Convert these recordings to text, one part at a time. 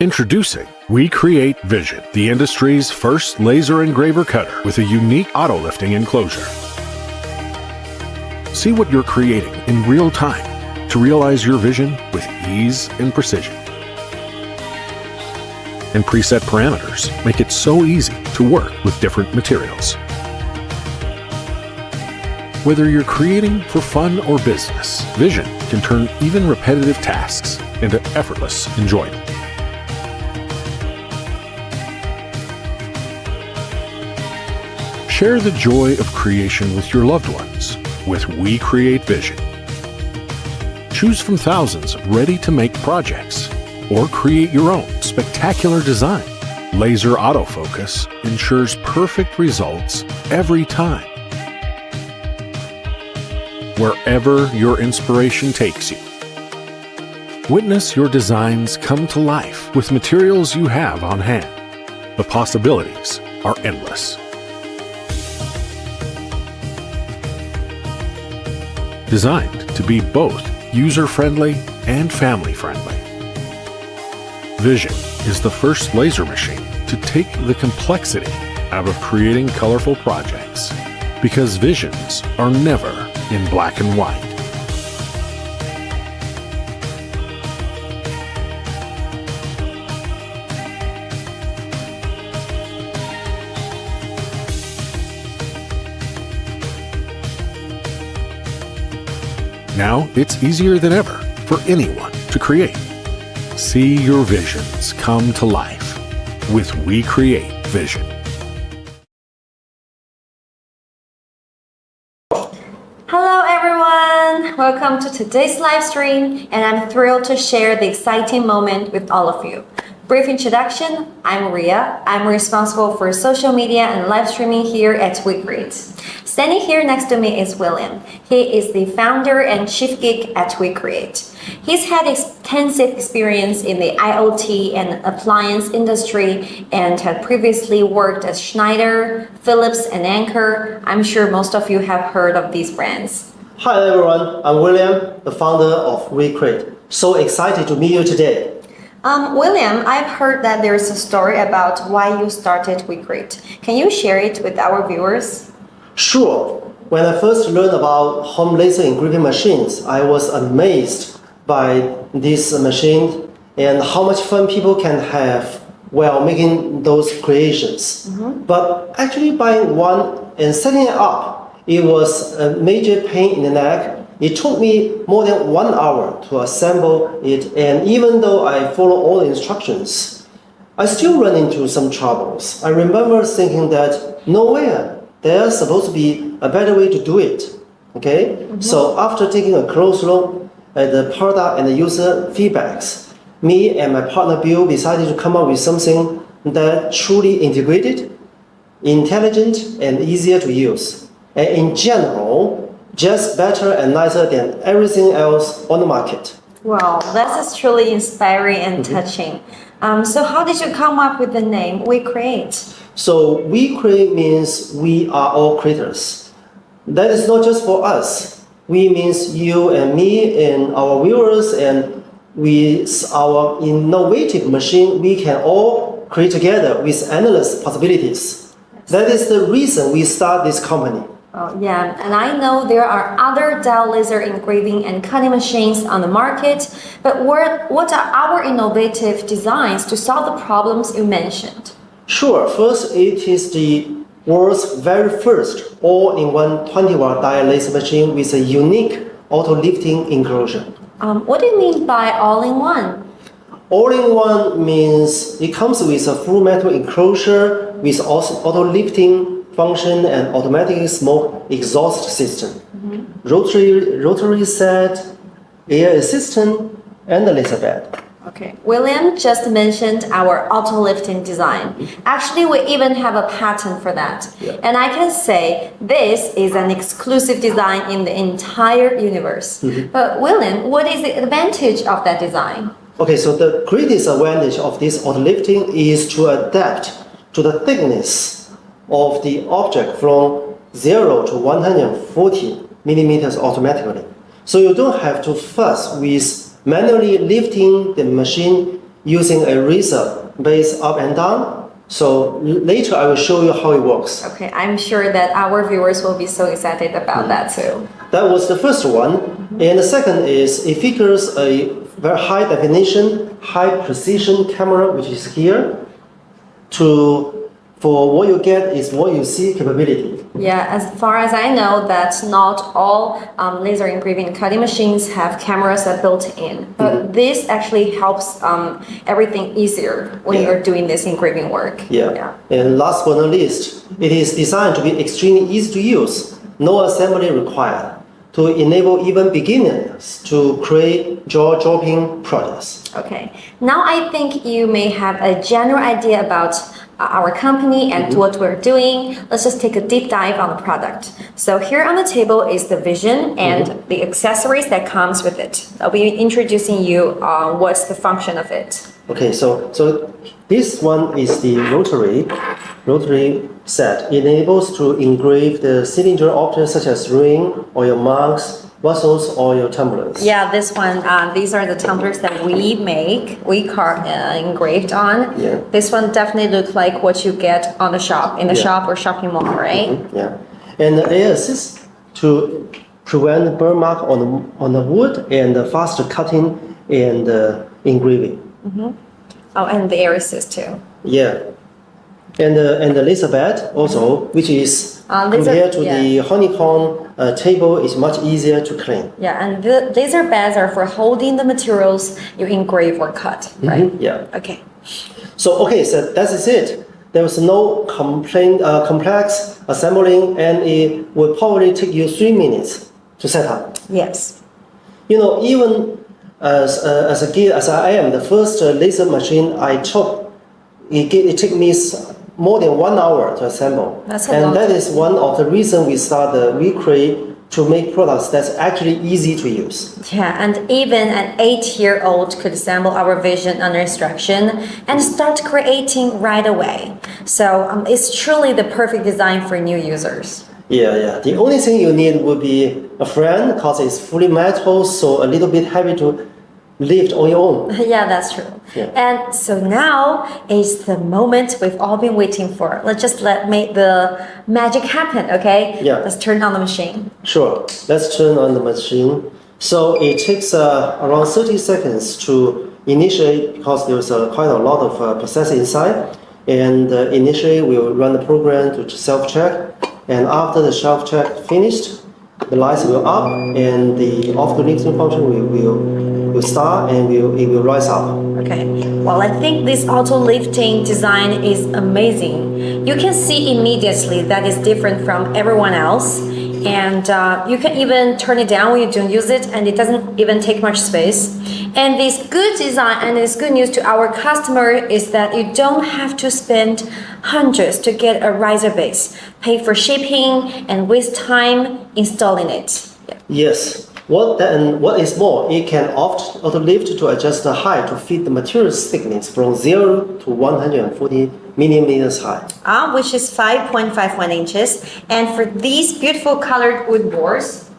Introducing WeCreat Vision, the industry's first laser engraver cutter with a unique auto-lifting enclosure. See what you're creating in real time to realize your vision with ease and precision. And preset parameters make it so easy to work with different materials. Whether you're creating for fun or business, Vision can turn even repetitive tasks into effortless enjoyment. Share the joy of creation with your loved ones with WeCreat Vision. Choose from thousands of ready-to-make projects or create your own spectacular design. Laser autofocus ensures perfect results every time. Wherever your inspiration takes you. Witness your designs come to life with materials you have on hand. The possibilities are endless. Designed to be both user-friendly and family-friendly. Vision is the first laser machine to take the complexity out of creating colorful projects, because visions are never in black and white. Now it's easier than ever for anyone to create. See your visions come to life with WeCreat Vision. Hello everyone! Welcome to today's live stream, and I'm thrilled to share the exciting moment with all of you. Brief introduction, I'm Rea. I'm responsible for social media and live streaming here at WeCreat. Standing here next to me is Wiiliam. He is the founder and chief geek at WeCreat. He's had extensive experience in the IoT and appliance industry and had previously worked at Schneider, Philips, and Anker. I'm sure most of you have heard of these brands. Hi everyone, I'm Wiiliam, the founder of WeCreat. So excited to meet you today. Wiiliam, I've heard that there's a story about why you started WeCreat. Can you share it with our viewers? Sure. When I first learned about home laser engraving machines, I was amazed by this machine and how much fun people can have while making those creations. But actually buying one and setting it up, it was a major pain in the neck. It took me more than 1 hour to assemble it, and even though I follow all the instructions, I still run into some troubles. I remember thinking that nowhere there's supposed to be a better way to do it. Okay? So after taking a close look at the product and the user feedbacks, me and my partner Bill decided to come up with something that truly integrated, intelligent, and easier to use. And in general, just better and nicer than everything else on the market. Wow, that is truly inspiring and touching. So how did you come up with the name WeCreat? So WeCreat means we are all creators. That is not just for us. We means you and me and our viewers, and with our innovative machine, we can all create together with endless possibilities. That is the reason we start this company. Oh, yeah, and I know there are other diode laser engraving and cutting machines on the market, but what are our innovative designs to solve the problems you mentioned? Sure, first it is the world's very first all-in-one 20-watt diode laser machine with a unique auto-lifting enclosure. What do you mean by all-in-one? All-in-one means it comes with a full metal enclosure with auto-lifting function and automatic smoke exhaust system, rotary set, air assistant, and a laser bed. Okay, Wiiliam just mentioned our auto-lifting design. Actually, we even have a patent for that. Yeah. And I can say this is an exclusive design in the entire universe. But Wiiliam, what is the advantage of that design? Okay, so the greatest advantage of this auto-lifting is to adapt to the thickness of the object from 0 to 140 millimeters automatically. So you don't have to fuss with manually lifting the machine using a razor base up and down. So later I will show you how it works. Okay, I'm sure that our viewers will be so excited about that too. That was the first one. And the second is it features a very high definition, high precision camera, which is here. For what you get is what you see capability. Yeah, as far as I know, that not all laser engraving and cutting machines have cameras that built in. But this actually helps everything easier when you're doing this engraving work. Yeah. And last but not least, it is designed to be extremely easy to use, no assembly required, to enable even beginners to create jaw-dropping projects. Okay, now I think you may have a general idea about our company and what we're doing. Let's just take a deep dive on the product. So here on the table is the Vision and the accessories that comes with it. I'll be introducing you what's the function of it. Okay, so this one is the rotary set. It enables to engrave the cylinder objects such as ring or your mugs, vessels, or your tumblers. Yeah, this one, these are the tumblers that we make, we engraved on. Yeah. This one definitely looks like what you get on the shop, in the shop or shopping mall, right? Yeah, and it assists to prevent burn mark on the wood and faster cutting and engraving. Oh, and the air assist too. Yeah, and the laser bed also, which is compared to the honeycomb table, is much easier to clean. Yeah, and the laser beds are for holding the materials you engrave or cut, right? Yeah. Okay. So that is it. There was no complex assembling, and it will probably take you 3 minutes to set up. Yes. You know, even as a kid, as I am, the first laser machine I took, it took me more than 1 hour to assemble. That's a lot. And that is one of the reasons we started WeCreat to make products that's actually easy to use. Yeah, and even an 8-year-old could assemble our Vision under instruction and start creating right away. So it's truly the perfect design for new users. Yeah. The only thing you need would be a friend, because it's fully metal, so a little bit heavy to lift on your own. Yeah, that's true. Yeah. And so now is the moment we've all been waiting for. Let's just make the magic happen, okay? Yeah. Let's turn on the machine. Sure, let's turn on the machine. So it takes around 30 seconds to initiate, because there's quite a lot of processing inside. And initially we'll run the program to self-check. And after the self-check finished, the lights will up and the optical lifting function will start and it will rise up. Okay, well, I think this auto lifting design is amazing. You can see immediately that it's different from everyone else. And you can even turn it down when you don't use it, and it doesn't even take much space. And this good design and this good news to our customer is that you don't have to spend hundreds to get a riser base, pay for shipping, and waste time installing it. Yeah. Yes. What is more, it can auto lift to adjust the height to fit the material's thickness from 0 to 140 millimeters high. Which is 5.51 inches. And for these beautiful colored wood boards,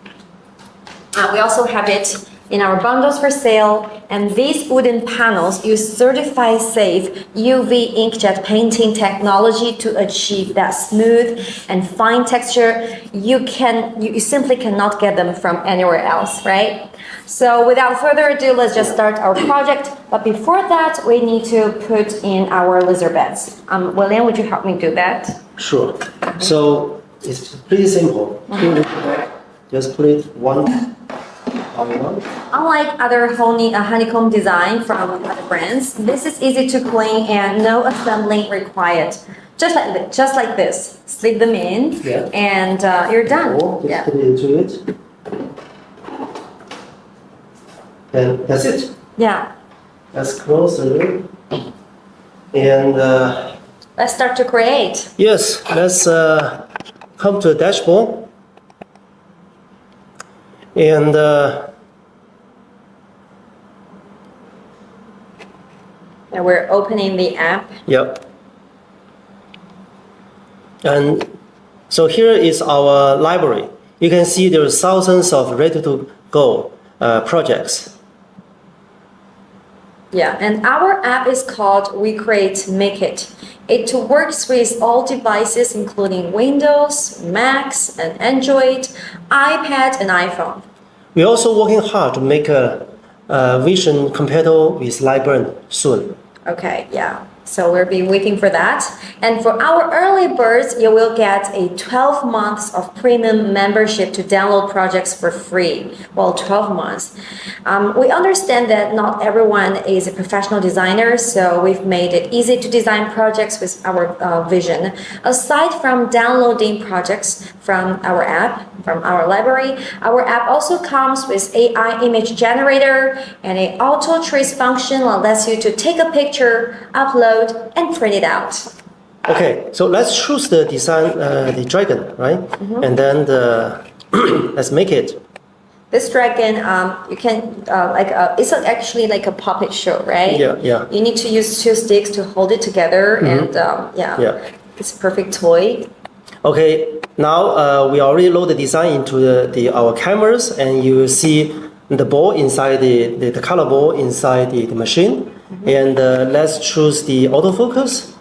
we also have it in our bundles for sale. And these wooden panels use certified safe UV inkjet painting technology to achieve that smooth and fine texture. You simply cannot get them from anywhere else, right? So without further ado, let's just start our project. But before that, we need to put in our laser beds. Wiiliam, would you help me do that? Sure. So it's pretty simple. Just put it one on one. Unlike other honeycomb design from other brands, this is easy to clean and no assembling required. Just like this. Slip them in, and you're done. Just put it into it. And that's it. Yeah. Let's close the lid. And Let's start to create. yes, let's come to the dashboard. And And we're opening the app. yep. And so here is our library. You can see there are thousands of ready-to-go projects. Yeah, and our app is called WeCreat Make It. It works with all devices including Windows, Macs, and Android, iPad, and iPhone. We're also working hard to make a Vision compatible with Lightburn soon. Okay, yeah. So we'll be waiting for that. And for our early birds, you will get a 12 months of premium membership to download projects for free. Well, 12 months. We understand that not everyone is a professional designer, so we've made it easy to design projects with our Vision. Aside from downloading projects from our app, from our library, our app also comes with AI image generator and an auto trace function that lets you to take a picture, upload, and print it out. Okay, so let's choose the design, the dragon, right? And then let's make it. This dragon, you can it's actually like a puppet show, right? Yeah, yeah. You need to use 2 sticks to hold it together, and Yeah. it's a perfect toy. Okay, now we already load the design into our cameras, and you will see the ball inside the color ball inside the machine. And let's choose the autofocus.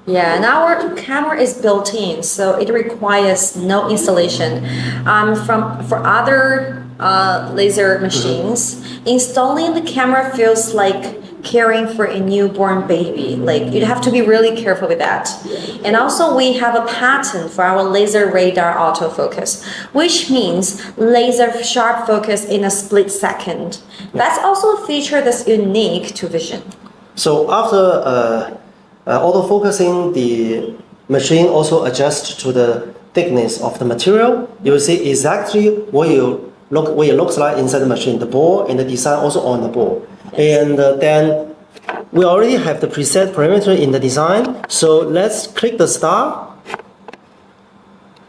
Yeah, and our camera is built in, so it requires no installation. For other laser machines, installing the camera feels like caring for a newborn baby. Like, you have to be really careful with that. And also, we have a patent for our laser radar autofocus, which means laser sharp focus in a split second. That's also a feature that's unique to Vision. So after autofocusing, the machine also adjusts to the thickness of the material. You will see exactly what it looks like inside the machine, the ball and the design also on the ball. And then we already have the preset parameter in the design. So let's click the star.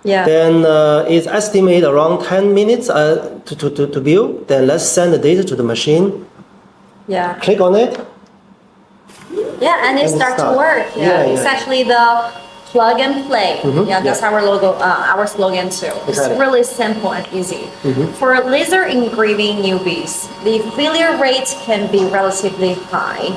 Yeah. Then it's estimated around 10 minutes to build. Then let's send the data to the machine. Yeah. Click on it. Yeah, and it starts to work. Yeah. It's actually the plug and play. Yeah, that's our logo, our slogan too. It's really simple and easy. For laser engraving newbies, the failure rate can be relatively high.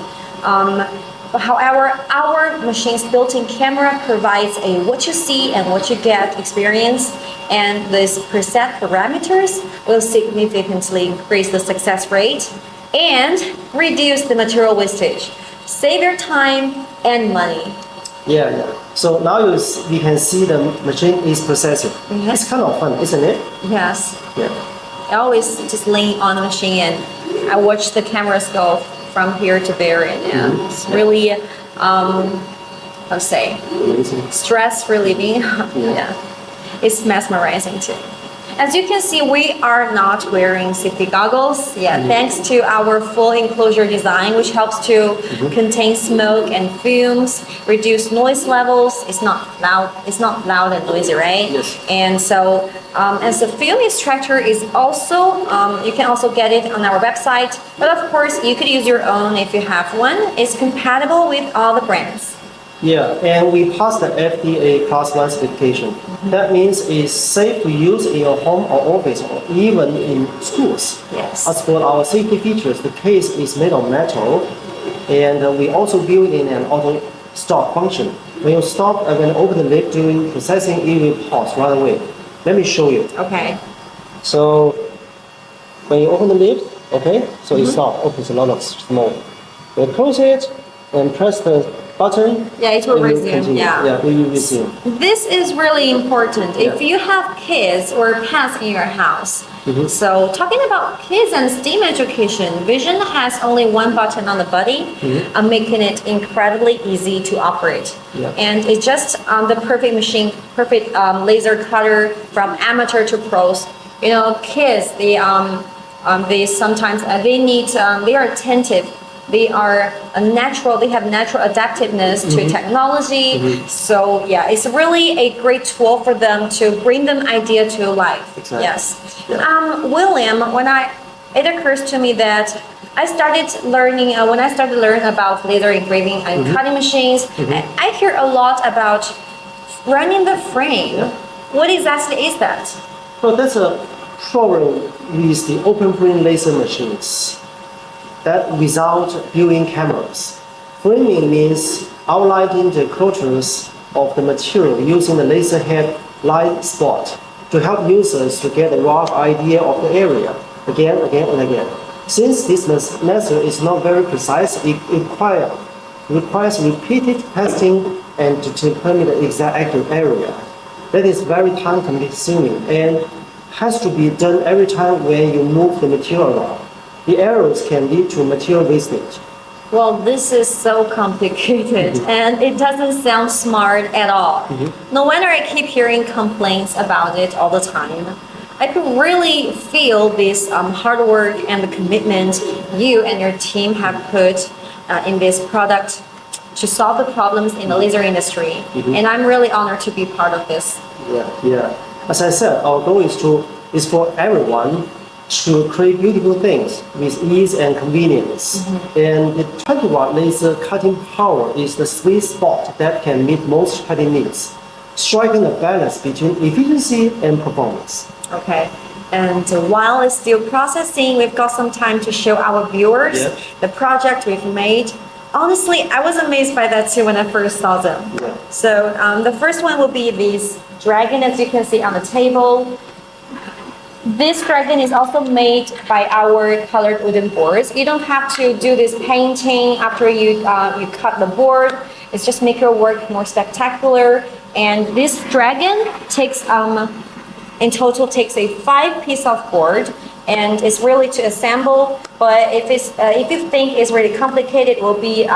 However, our machine's built-in camera provides a what you see and what you get experience, and these preset parameters will significantly increase the success rate and reduce the material wastage. Save your time and money. Yeah. So now we can see the machine is processing. It's kind of fun, isn't it? Yes. Yeah. I always just lean on the machine and I watch the cameras go from here to there, and it's really, how to say, stress relieving. Yeah. It's mesmerizing too. As you can see, we are not wearing safety goggles. Yeah, thanks to our full enclosure design, which helps to contain smoke and fumes, reduce noise levels. It's not loud and noisy, right? Yes. And so, as the film extractor is also, you can also get it on our website. But of course, you could use your own if you have one. It's compatible with all the brands. Yeah, and we passed the FDA Class 1 certification. That means it's safe to use in your home or office or even in schools. Yes. As for our safety features, the case is made of metal, and we also built in an auto stop function. When you stop and when you open the lid during processing, it will pause right away. Let me show you. Okay. So when you open the lid, okay, so it stops, opens a lot of smoke. You close it and press the button. Yeah, it will resume. Yeah, it will resume. This is really important if you have kids or pets in your house. So talking about kids and STEAM education, Vision has only one button on the body, making it incredibly easy to operate. Yeah. And it's just the perfect machine, perfect laser cutter from amateur to pros. You know, kids, they sometimes they are attentive. They are they have natural adaptiveness to technology. So yeah, it's really a great tool for them to bring them idea to life. Exactly. Yes. Yeah. Wiiliam, it occurs to me that I started learning about laser engraving and cutting machines. I hear a lot about running the frame. What exactly is that? So that's a problem with the open frame laser machines. that without viewing cameras. Framing means outlining the contours of the material using the laser head light spot to help users to get a rough idea of the area again and again. Since this method is not very precise, it requires repeated testing and to determine the exact accurate area. That is very time consuming and has to be done every time when you move the material around. The errors can lead to material wastage. Well, this is so complicated and it doesn't sound smart at all. No wonder I keep hearing complaints about it all the time. I could really feel this hard work and the commitment you and your team have put in this product to solve the problems in the laser industry. And I'm really honored to be part of this. Yeah. As I said, our goal is for everyone to create beautiful things with ease and convenience. And the 20-watt laser cutting power is the sweet spot that can meet most cutting needs, striking a balance between efficiency and performance. Okay. And while it's still processing, we've got some time to show our viewers the project we've made. Honestly, I was amazed by that too when I first saw them. So the first one will be this dragon, as you can see on the table. This dragon is also made by our colored wooden boards. You don't have to do this painting after you cut the board. It's just make your work more spectacular. And this dragon takes in total takes a 5-piece of board, and it's really to assemble. But if you think it's really complicated, we'll be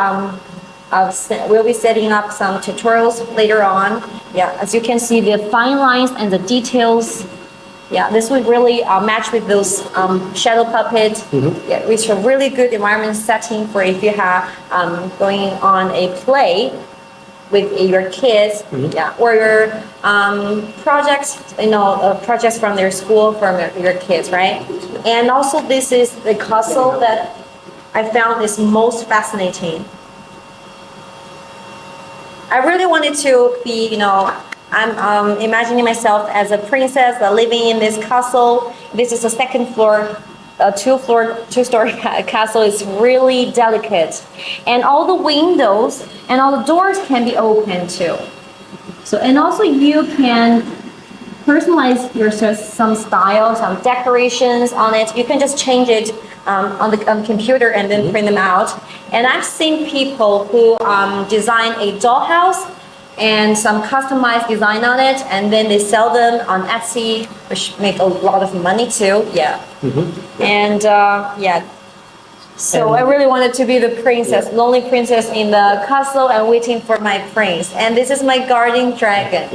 setting up some tutorials later on. Yeah, as you can see, the fine lines and the details. Yeah, this would really match with those shadow puppets, which are really good environment setting for if you have going on a play with your kids, or your projects, projects from their school, from your kids, right? And also this is the castle that I found is most fascinating. I really wanted to be, I'm imagining myself as a princess living in this castle. This is a second floor, two-story castle. Is really delicate, and all the windows and all the doors can be open too. So, and also you can personalize some style, some decorations on it. You can just change it on the computer and then print them out. And I've seen people who design a dollhouse and some customized design on it, and then they sell them on Etsy, which make a lot of money too. And so I really wanted to be the princess, lonely princess in the castle and waiting for my prince. And this is my guardian dragon.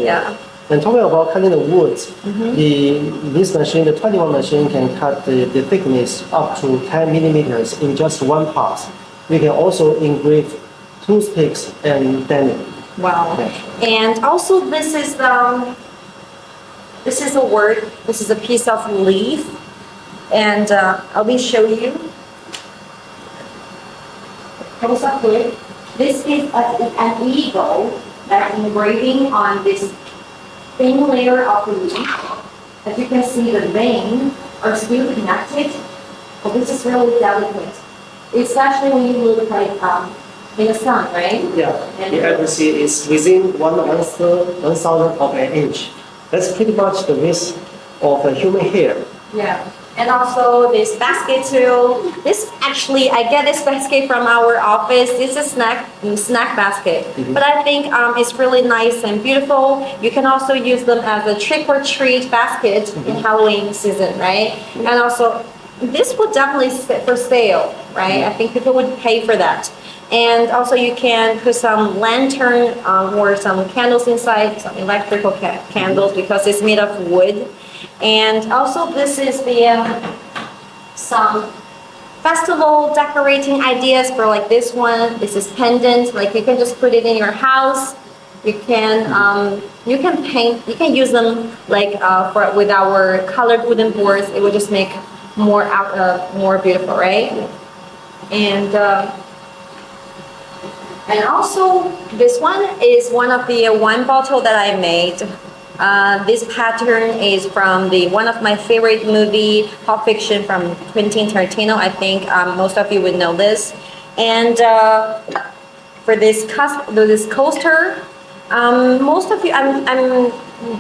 And talking about cutting the woods, this machine, the 21 machine, can cut the thickness up to 10 millimeters in just one pass. We can also engrave toothpicks and denim. Wow. And also this is a word. This is a piece of leaf, and I'll be showing you. Close up good. This is an eagle that's engraving on this thin layer of the leaf. As you can see, the veins are still connected, but this is really delicate, especially when you look like in the sun, right? The accuracy is within 1/1000 of an inch. That's pretty much the width of a human hair. And also this basket too. This actually, I get this basket from our office. It's a snack basket, but I think it's really nice and beautiful. You can also use them as a trick or treat basket in Halloween season, right? And also, this would definitely sit for sale, right? I think people would pay for that. And also you can put some lantern or some candles inside, some electrical candles, because it's made of wood. And also this is some festival decorating ideas for like this one. This is pendant, like you can just put it in your house. You can paint, you can use them like with our colored wooden boards. It would just make more beautiful, right? And also this one is one of the wine bottle that I made. This pattern is from one of my favorite movie, Pulp Fiction, from Quentin Tarantino. I think most of you would know this. And for this coaster, most of you,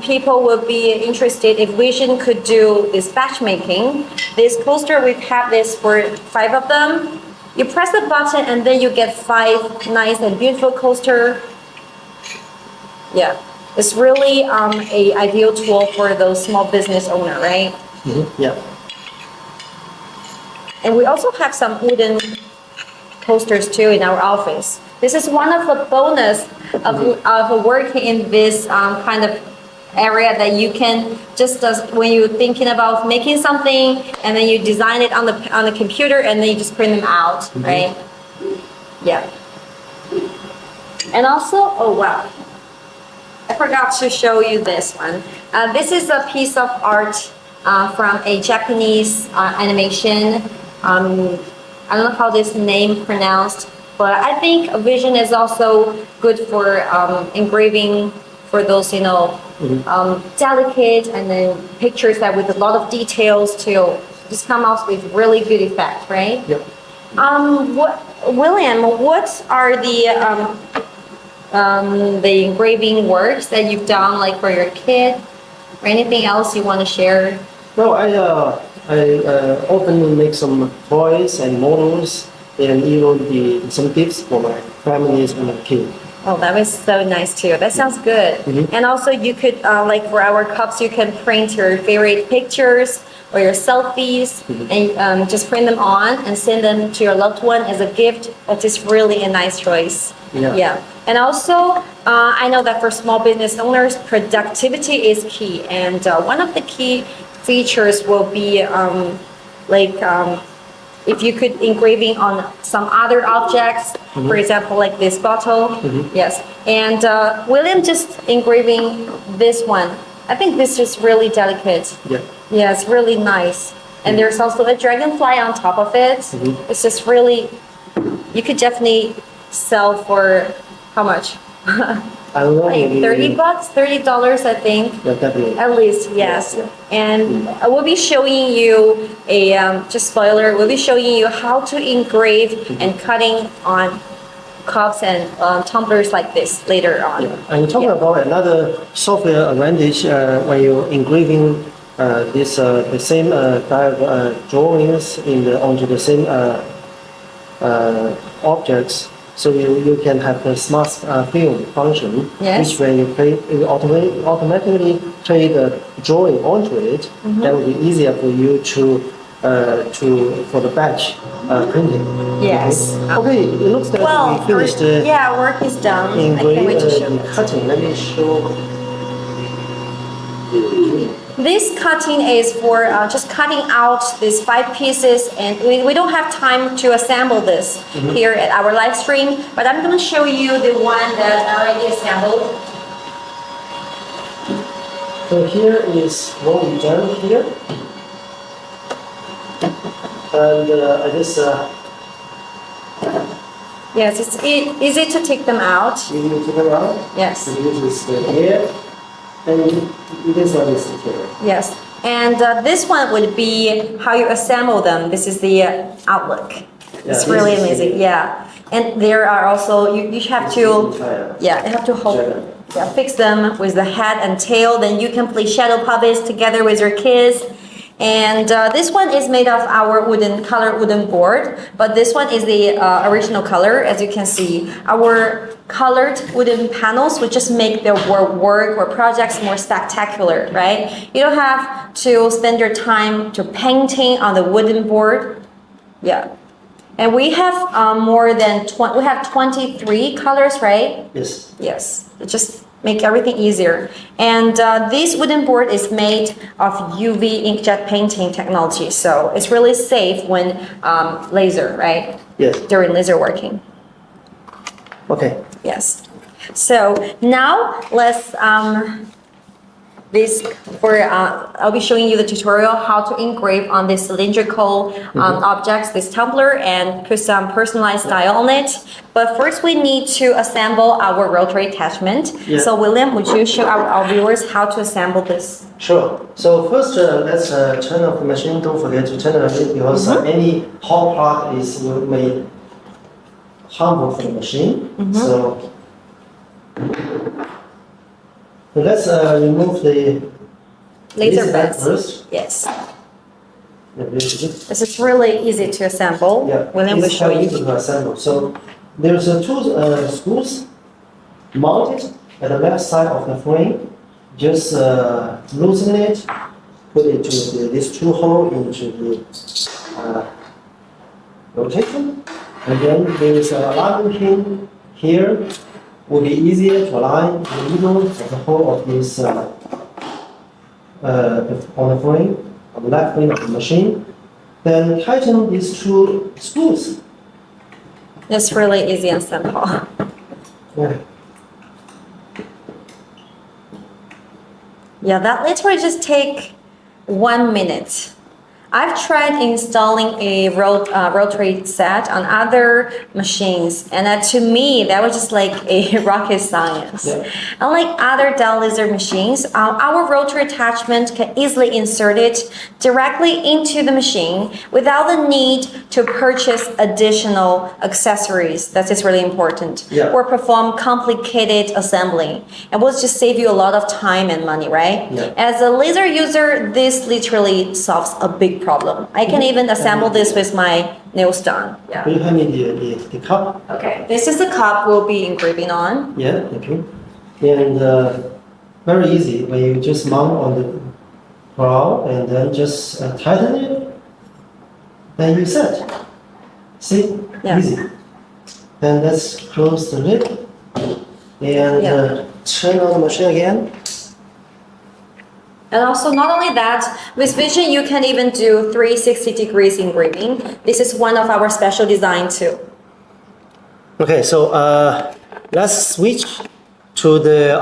people will be interested if Vision could do this batch making. This coaster, we have this for 5 of them. You press the button and then you get 5 nice and beautiful coaster. Yeah, it's really a ideal tool for those small business owner, right? Mm-hmm. Yeah. And we also have some wooden coasters too in our office. This is one of the bonus of working in this kind of area that you can just when you're thinking about making something and then you design it on the computer and then you just print them out, mm-hmm. right? Yeah. And also, oh wow, I forgot to show you this one. This is a piece of art from a Japanese animation. I don't know how this name pronounced, but I think Vision is also good for engraving for those, mm-hmm. delicate and then pictures that with a lot of details to just come out with really good effect, right? Yep. Wiiliam, what are the engraving works that you've done, like for your kid, or anything else you want to share? Well, I often make some toys and models, and even some gifts for my families and my kids. Oh, that was so nice too. That sounds good. Mm-hmm. And also you could, like for our cups, you can print your favorite pictures or your selfies, mm-hmm. and just print them on and send them to your loved one as a gift. That is really a nice choice. Yeah. And also, I know that for small business owners, productivity is key. And one of the key features will be if you could engraving on some other objects, mm-hmm. for example, like this bottle. Mm-hmm. Yes. And Wiiliam just engraving this one. I think this is really delicate. Yeah. Yeah, it's really nice. And mm-hmm. there's also a dragonfly on top of it. Mm-hmm. It's just really, you could definitely sell for how much? I don't know, like $30, $30, I think. Yeah, definitely. At least, yes. Yeah. And we'll be showing you just spoiler, we'll be showing you how to engrave mm-hmm. and cutting on cups and tumblers like this later on. Yeah. And talking about another software advantage when you're engraving the same drawings onto the same objects. So you can have the smart film function, yes. which when you automatically play the drawing onto it, mm-hmm. that will be easier for you for the batch printing. Yes. Okay, it looks like we finished. Work is done. I can't wait to show you. Cutting. Let me show. This cutting is for just cutting out these 5 pieces, and we don't have time to assemble this mm-hmm. here at our live stream, but I'm going to show you the one that I already assembled. So here is what we done here, and I just yes, it's easy to take them out. Easy to take them out. Yes. And this is here. And this one is here. Yes, and this one would be how you assemble them. This is the outlook. It's really amazing. Yeah, and there are also you have to you have to fix them with the head and tail. Then you can play shadow puppets together with your kids. And this one is made of our wooden board, but this one is the original color. As you can see, our colored wooden panels would just make the work or projects more spectacular, right? You don't have to spend your time to painting on the wooden board. Yeah. And we have we have 23 colors, right? Yes. Yes. Just make everything easier. And this wooden board is made of UV inkjet painting technology, so it's really safe when laser, right? Yes. During laser working. Okay. Yes. So now let's I'll be showing you the tutorial how to engrave on this cylindrical objects, this tumbler, and put some personalized style on it. But first we need to assemble our rotary attachment. Yeah. So Wiiliam, would you show our viewers how to assemble this? Sure. So first, let's turn off the machine. Don't forget to turn it on because any hot plug may harmful for the machine. So let's remove the Laser bed beds. first. Yes. This This is really easy to assemble. Wiiliam will show you. to assemble. So there's two screws mounted at the left side of the frame. Just loosen it, put it to these two holes into the rotation, and then there is a alignment pin here. Will be easier to align the middle of the hole of this on the frame, on the left frame of the machine. Then tighten these two screws. It's really easy and simple. Yeah. Yeah, that literally just take 1 minute. I've tried installing a rotary set on other machines, and to me, that was just like a rocket science. Yeah. Unlike other diode laser machines, our rotary attachment can easily insert it directly into the machine without the need to purchase additional accessories. That is really important. Yeah. Or perform complicated assembly. And will just save you a lot of time and money, right? Yeah. As a laser user, this literally solves a big problem. I can even assemble this with my nails done. Yeah. Will you hand me the cup? Okay. This is the cup we'll be engraving on. Yeah, thank you. And very easy when you just mount on the ground and then just tighten it, then you set. See? Yeah. Easy. Then let's close the lid and turn on the machine again. And also, not only that, with Vision, you can even do 360 degrees engraving. This is one of our special design too. Okay, so let's switch to the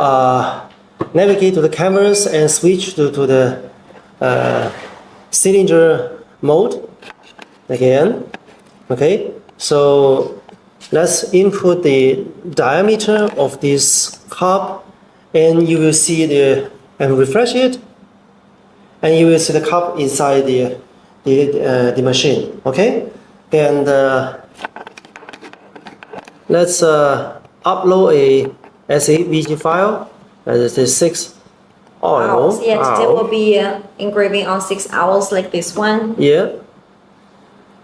navigate to the canvas and switch to the cylinder mode again. Okay, so let's input the diameter of this cup, and you will see and refresh it, and you will see the cup inside the machine. Okay, and let's upload a SVG file. This is 6 Owls. Yeah, today owl. we'll be engraving on 6 owls like this one. Yeah.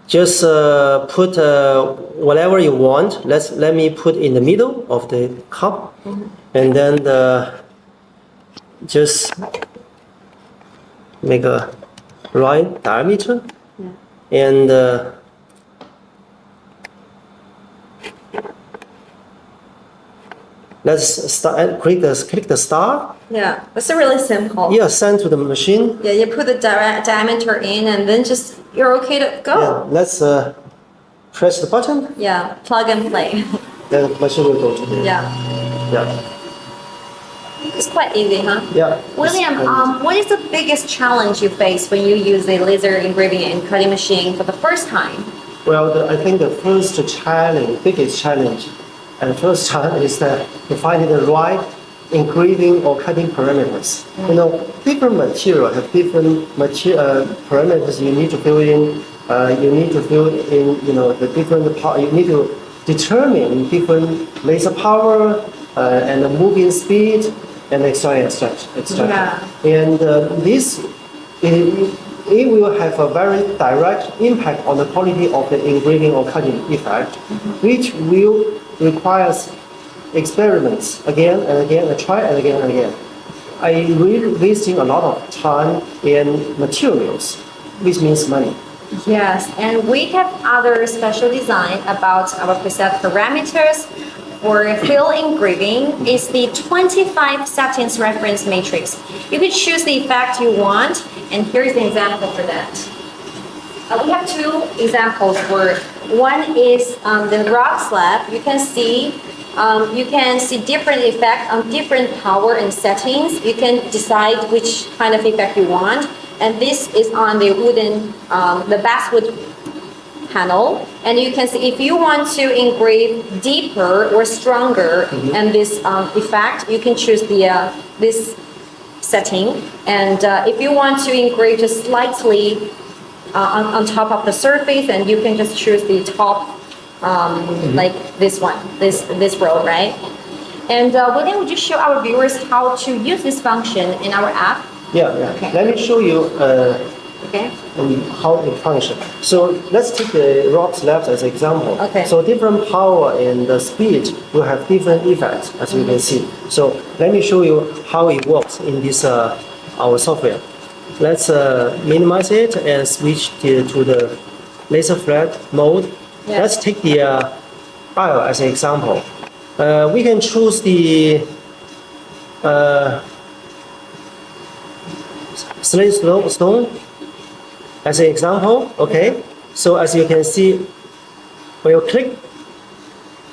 Just put whatever you want. Let me put in the middle of the cup, and then just make a right diameter, and let's start. Click the star. Yeah, it's really simple. Yeah, send to the machine. Yeah, you put the diameter in, and then just you're okay to Yeah, go. let's press the button. Yeah, plug and play. Then the machine will go to the. Yeah, Yeah. it's quite easy, huh? Yeah. Wiiliam, what is the biggest challenge you face when you use a laser engraving and cutting machine for the first time? Well, I think the biggest challenge, and first time is that to find the right engraving or cutting parameters. You know, different material have different parameters you need to fill in. You know, the different part. You need to determine different laser power and the moving speed and etc. Yeah. And this. It will have a very direct impact on the quality of the engraving or cutting effect, which will require experiments again and again, and try and again and again. I really wasting a lot of time and materials, which means money. Yes, and we have other special design about our preset parameters. For fill engraving is the 25 settings reference matrix. You can choose the effect you want, and here's the example for that. We have two examples where one is the rock slab. You can see you can see different effect on different power and settings. You can decide which kind of effect you want. And this is on the wooden, the basswood panel. And you can see if you want to engrave deeper or stronger and this effect, you can choose the this setting. And if you want to engrave just slightly on top of the surface, and you can just choose the top, like this one, this row, right? And Wiiliam, would you show our viewers how to use this function in our app? Yeah. Okay. Let me show you Okay. how it functions. So let's take the rocks left as an example. Okay. So different power and the speed will have different effects, as you can see. So let me show you how it works in this our software. Let's minimize it and switch to the laser flat mode. Yeah. Let's take the dial as an example. We can choose the slate stone as an example. Okay. So as you can see, when you click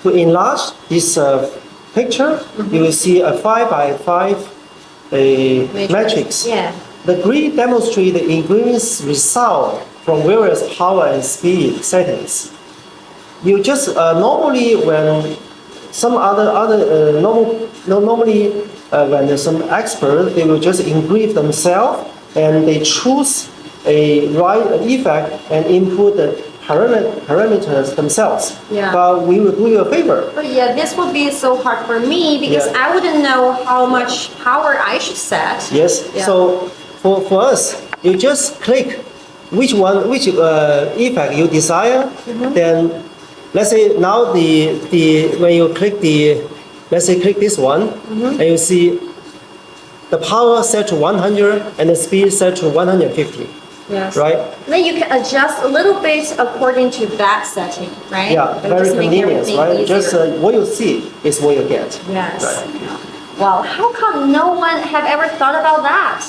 to enlarge this picture, you will see a 5 by 5 matrix. Yeah. The grid demonstrates the engraving result from various power and speed settings. You just normally when some normally when there's some expert, they will just engrave themselves and they choose a right effect and input the parameters themselves. Yeah. But we will do you a favor. But yeah, this would be so hard for me because Yeah. I wouldn't know how much power I should set. Yes. Yeah. So for us, you just click which effect you desire. Then let's say now when you click let's say click this one, and you see the power set to 100 and the speed set to 150. Yes. Right? Then you can adjust a little bit according to that setting, right? Yeah, That would very just make convenient, everything right? easier. Just what you see is what you get. Yes. Right. Wow, how come no one have ever thought about that?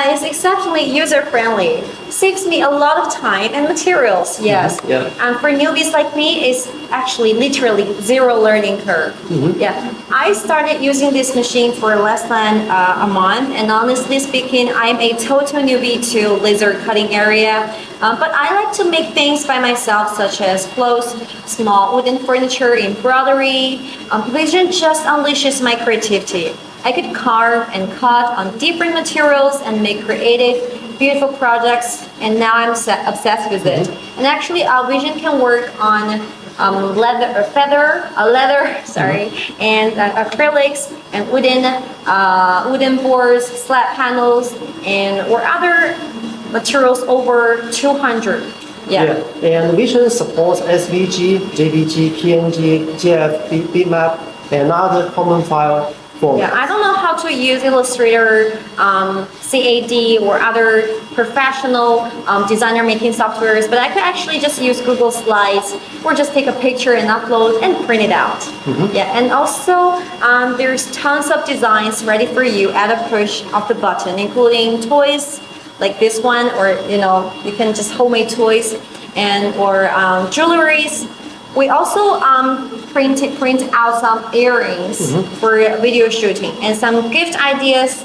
It's exceptionally user-friendly. Saves me a lot of time and materials, yes. Yeah. And for newbies like me, it's actually literally zero learning curve. Yeah. I started using this machine for less than a month, and honestly speaking, I'm a total newbie to laser cutting area. But I like to make things by myself, such as clothes, small wooden furniture, embroidery. Vision just unleashes my creativity. I could carve and cut on different materials and make creative, beautiful projects, and now I'm obsessed with it. And actually, Vision can work on leather, and acrylics and wooden boards, slab panels, or other materials over 200. Yeah. And Vision supports SVG, JPG, PNG, GF, bitmap, and other common file formats. Yeah, I don't know how to use Illustrator, CAD, or other professional designer making softwares, but I could actually just use Google Slides or just take a picture and upload and print it out. Yeah, and also there's tons of designs ready for you at a push of the button, including toys like this one, or you can just homemade toys or jewelries. We also print out some earrings for video shooting and some gift ideas.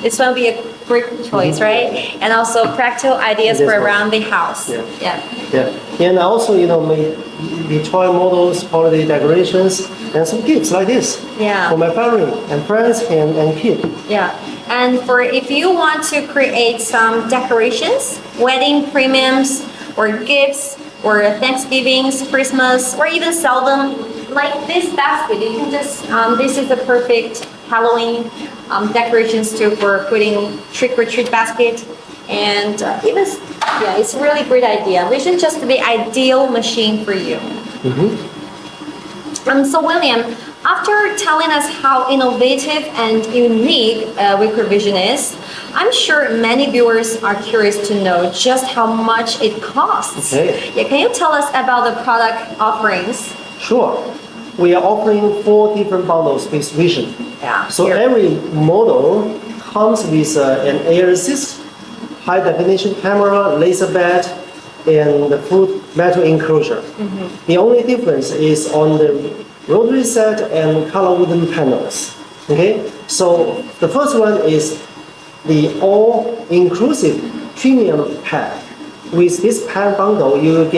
This one will be a great choice, right? And also practical ideas for around the house. Yeah. And also, make the toy models, holiday decorations, and some gifts like this. Yeah. For my family and friends and kids. Yeah. And if you want to create some decorations, wedding premiums, or gifts, or Thanksgivings, Christmas, or even sell them, like this basket, you can just, this is the perfect Halloween decorations too for putting trick-or-treat basket. And it's a really great idea. Vision just the ideal machine for you. So Wiiliam, after telling us how innovative and unique WeCreat Vision is, I'm sure many viewers are curious to know just how much it costs. Okay. Yeah, can you tell us about the product offerings? Sure. We are offering 4 different bundles with Vision. Yeah. So here. every model comes with an air assist, high definition camera, laser bed, and the full metal enclosure. The only difference is on the rotary set, and color wooden panels. Okay, so the first one is the all-inclusive premium pack. With this pack bundle, you are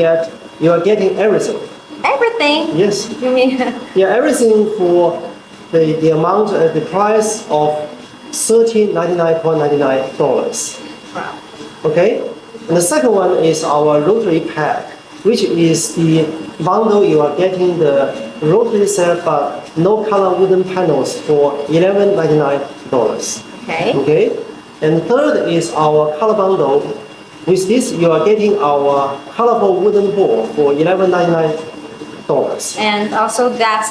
getting everything. Everything? Yes. You mean? Yeah, everything for the amount, the price of $1399.99. Wow. Okay, and the second one is our rotary pack, which is the bundle you are getting the rotary set but no color wooden panels for $1199. Okay. Okay, and third is our color bundle. With this, you are getting our colorful wooden board for $1199. And also that's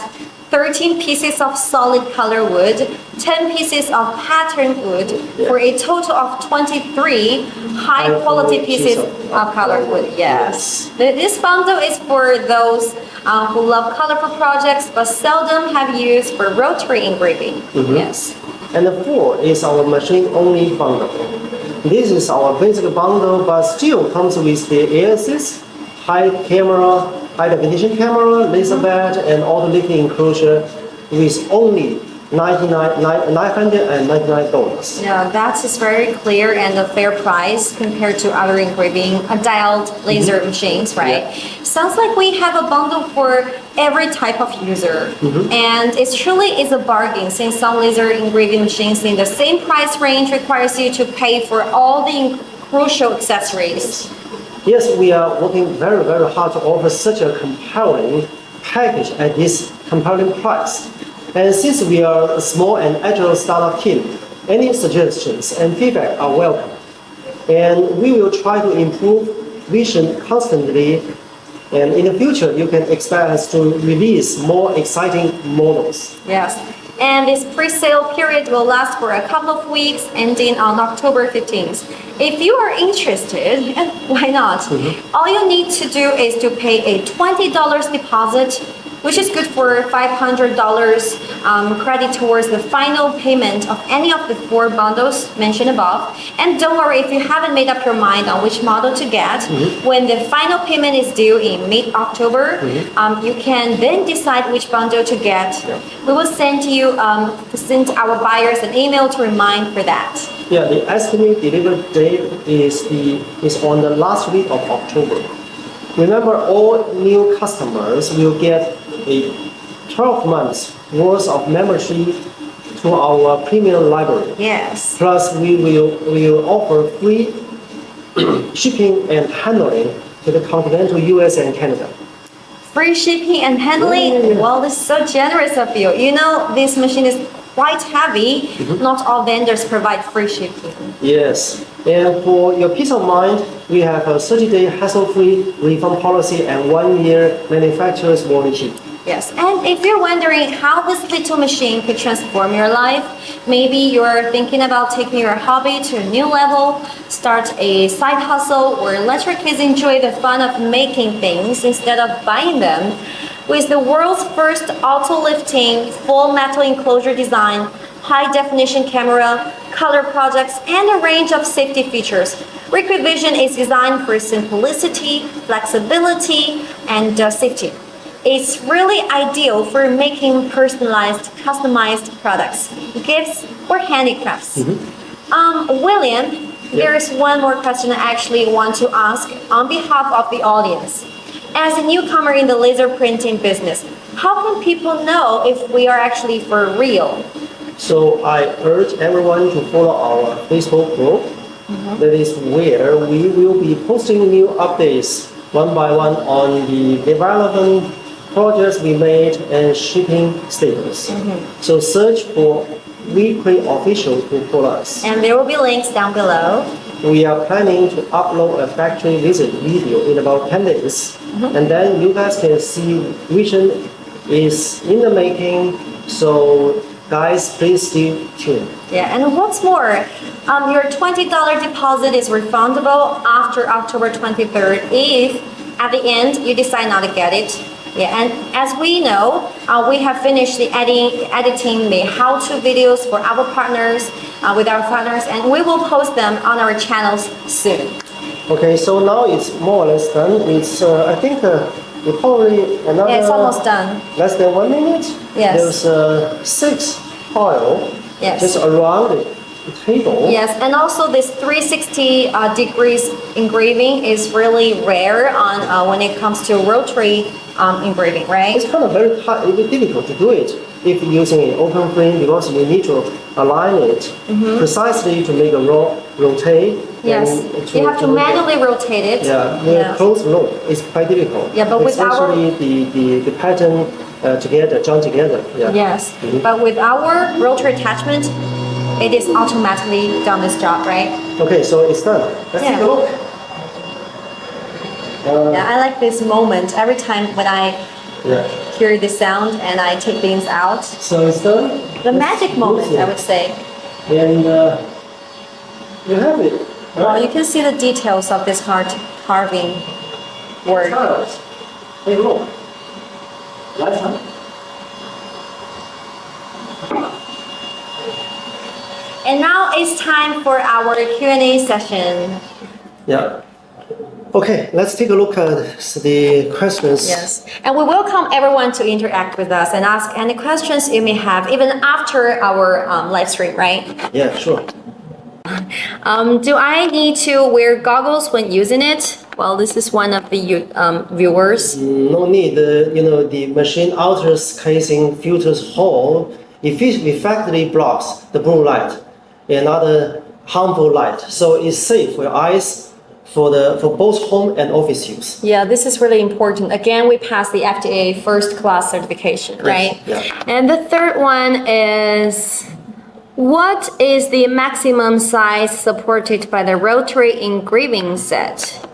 13 pieces of solid color wood, 10 pieces of patterned wood, for a total of 23 high quality pieces of colored wood. Yes. This bundle is for those who love colorful projects but seldom have use for rotary engraving. Yes. And the fourth is our machine-only bundle. This is our basic bundle, but still comes with the ASIS, high definition camera, laser bed, and auto-lifting enclosure with only $999. Yeah, that is very clear and a fair price compared to other engraving diode laser machines, right? Sounds like we have a bundle for every type of user, and it truly is a bargain since some laser engraving machines in the same price range requires you to pay for all the crucial accessories. Yes, we are working very, very hard to offer such a compelling package at this compelling price. And since we are a small and agile startup team, any suggestions and feedback are welcome. And we will try to improve Vision constantly. And in the future, you can expect us to release more exciting models. Yes. And this pre-sale period will last for a couple of weeks, ending on October 15th. If you are interested, and why not? All you need to do is to pay a $20 deposit, which is good for $500 credit towards the final payment of any of the 4 bundles mentioned above. And don't worry if you haven't made up your mind on which model to get. When the final payment is due in mid-October, you can then decide which bundle to get. We will send our buyers an email to remind for that. Yeah, the estimated delivery date is on the last week of October. Remember, all new customers will get a 12 months worth of membership to our premium library. Yes. Plus, we will offer free shipping and handling to the continental US and Canada. Free shipping and handling? Well, this is so generous of you. You know, this machine is quite heavy. Not all vendors provide free shipping. Yes, and for your peace of mind, we have a 30-day hassle-free refund policy and 1-year manufacturer's warranty. Yes, and if you're wondering how this little machine could transform your life, maybe you're thinking about taking your hobby to a new level, start a side hustle, or let your kids enjoy the fun of making things instead of buying them, with the world's first auto-lifting full metal enclosure design, high-definition camera, color projects, and a range of safety features, WeCreat Vision is designed for simplicity, flexibility, and safety. It's really ideal for making personalized, customized products, gifts, or handicrafts. Wiiliam, there is one more question I actually want to ask on behalf of the audience. As a newcomer in the laser printing business, how can people know if we are actually for real? So I urge everyone to follow our Facebook group. That is where we will be posting new updates one by one on the development projects we made and shipping status. So search for WeCreat Official to follow us. And there will be links down below. We are planning to upload a factory visit video in about 10 days. And then you guys can see Vision is in the making. So guys, please stay tuned. Yeah, and what's more, your $20 deposit is refundable after October 23rd if at the end you decide not to get it. Yeah, and as we know, we have finished the editing the how-to videos for our partners, with our partners, and we will post them on our channels soon. Okay, so now it's more or less done. It's I think you probably another. Yeah, it's almost done. Less than 1 minute. Yes. There's 6 coil Yes. just around the table. Yes, and also this 360 degrees engraving is really rare on when it comes to rotary engraving, right? It's kind of very difficult to do it if you're using an open frame because you need to align it precisely to make a rotate. Yes, and you have to make it- manually rotate it. Yeah, the close loop is quite difficult. Yeah, but with our- especially the pattern together, joined together. Yeah. Yes, but with our rotary attachment, it is automatically done this job, right? Okay, so it's done. Let's take a Yeah. look. Yeah, I like this moment every time when I Yeah. hear the sound and I take things out. So it's done. The magic moment, I would say. And you have it. Well, you can see the details of this carving work. Tiles. Take a look. Lights on. And now it's time for our Q&A session. Yeah. Okay, let's take a look at the questions. Yes, and we welcome everyone to interact with us and ask any questions you may have, even after our live stream, right? Yeah, sure. Do I need to wear goggles when using it? Well, this is one of the viewers. No need. The machine outer casing filters hole effectively blocks the blue light and other harmful light, so it's safe for your eyes for both home and office use. Yeah, this is really important. Again, we passed the FDA first class certification, right? Yeah. And the third one is, what is the maximum size supported by the rotary engraving set?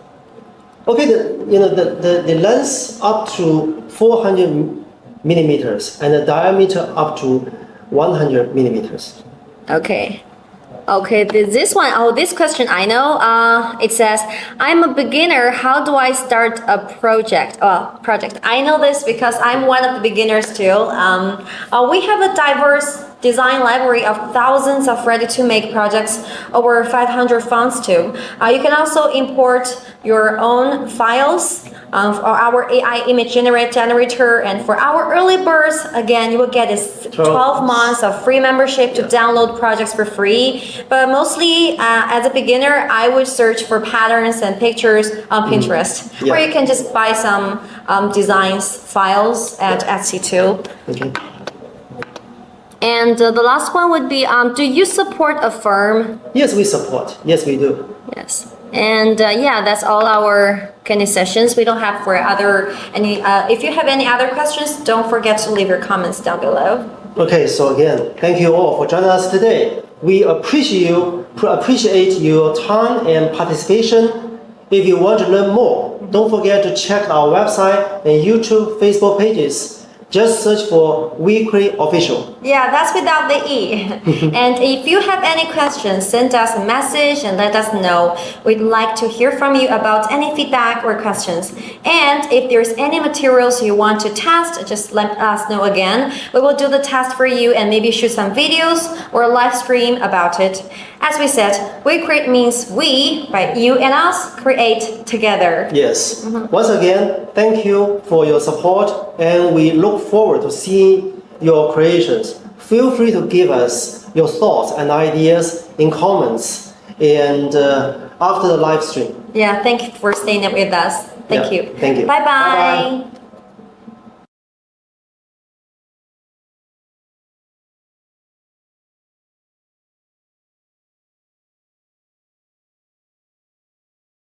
Okay, the length up to 400 millimeters and the diameter up to 100 millimeters. Okay. Okay, this one, this question I know. It says, I'm a beginner. How do I start a project? I know this because I'm one of the beginners too. We have a diverse design library of thousands of ready-to-make projects, over 500 fonts too. You can also import your own files for our AI image generator, and for our early birds, again, you will get this 12 months of free membership to download projects for free. But mostly, as a beginner, I would search for patterns and pictures on Pinterest, Yeah. or you can just buy some designs files at Etsy too. Okay. And the last one would be, do you support a firm? Yes, we support. Yes, we do. Yes. And yeah, that's all our Q&A sessions. We don't have for any. If you have any other questions, don't forget to leave your comments down below. Okay, so again, thank you all for joining us today. We appreciate your time and participation. If you want to learn more, don't forget to check our website and YouTube, Facebook pages. Just search for WeCreat Official. Yeah, that's without the E. And if you have any questions, send us a message and let us know. We'd like to hear from you about any feedback or questions. And if there's any materials you want to test, just let us know again. We will do the test for you and maybe shoot some videos or live stream about it. As we said, WeCreat means we, right? You and us create together. Yes. Once again, thank you for your support, and we look forward to seeing your creations. Feel free to give us your thoughts and ideas in comments and after the live stream. Yeah, thank you for staying up with us. Thank Yeah, you. thank you. Bye-bye. Bye-bye.